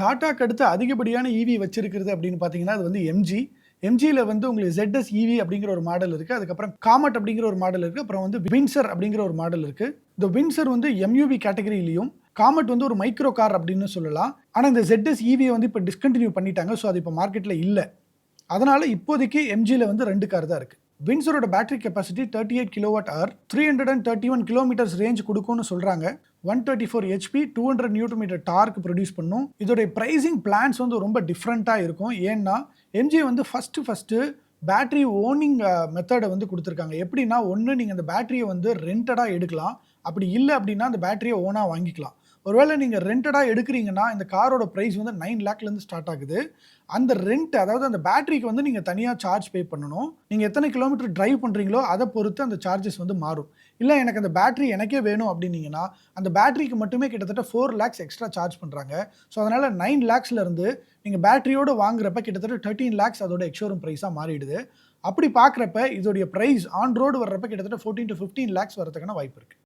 டாடாக்கு அடுத்து அதிகப்படியான ஈவி வச்சிருக்கிறது அப்படின்னு பார்த்தீங்கன்னா, அது வந்து எம்ஜி. எம்ஜில வந்து உங்களுக்கு ZS ஈவி அப்படிங்கிற ஒரு மாடல் இருக்கு. அதுக்கப்புறம் காமட் அப்படிங்கிற ஒரு மாடல் இருக்கு. அப்புறம் வந்து வின்சர் அப்படிங்கிற ஒரு மாடல் இருக்கு. இந்த வின்சர் வந்து எம்யூவி கேட்டகரியிலயும், காமட் வந்து ஒரு மைக்ரோ கார் அப்படின்னு சொல்லலாம். ஆனா இந்த ZS ஈவிய வந்து இப்ப டிஸ்கன்டின்யூ பண்ணிட்டாங்க. ஸோ அது இப்ப மார்க்கெட்ல இல்ல. அதனால இப்போதைக்கு எம்ஜில வந்து 2 கார் தான் இருக்கு. வின்சரோட battery capacity 38 kilowatt hour, 331 kilometres range குடுக்கும்னு சொல்றாங்க. 134 HP, 200 newton metre torque produce பண்ணும். இதோட பிரைசிங் பிளான்ஸ் வந்து ரொம்ப டிஃப்ரெண்ட்டா இருக்கும். ஏன்னா, எம்ஜி வந்து ஃபர்ஸ்ட்டு பேட்டரி ஓனிங் மெத்தட வந்து குடுத்துருக்காங்க. எப்படின்னா, ஒண்ணு நீங்க அந்த பேட்டரிய வந்து ரென்டடா எடுக்கலாம். அப்படி இல்ல அப்படின்னா, அந்த பேட்டரிய ஓனா வாங்கிக்கலாம். ஒருவேளை நீங்க ரென்டடா எடுக்கிறீங்கன்னா, இந்த காரோட பிரைஸ் வந்து 9 லேக்லேருந்து ஸ்டார்ட் ஆகுது. அந்த ரென்ட் அதாவது அந்த பேட்டரிக்கு வந்து நீங்க தனியா சார்ஜ் பே பண்ணணும். நீங்க எத்தனை கிலோமீட்டர் டிரைவ் பண்றீங்களோ, அத பொறுத்து அந்த சார்ஜஸ் வந்து மாறும். இல்ல எனக்கு அந்த பேட்டரி எனக்கே வேணும் அப்டின்னீங்கன்னா, அந்த பேட்டரிக்கு மட்டுமே கிட்டத்தட்ட 4 லேக்ஸ் எக்ஸ்ட்ரா சார்ஜ் பண்றாங்க. ஸோ அதனால 9 லேக்ஸ்ல இருந்து நீங்க பேட்டரியோட வாங்குறப்ப கிட்டத்தட்ட 13 லேக்ஸ் அதோட எக்ஸ்-ஷோரூம் பிரைஸா மாறிடுது. அப்படி பார்க்குறப்ப இதோடைய பிரைஸ் ஆன் ரோட் வர்றப்ப கிட்டத்தட்ட 14 to 15 லேக்ஸ் வரதுக்கான வாய்ப்பு இருக்கு.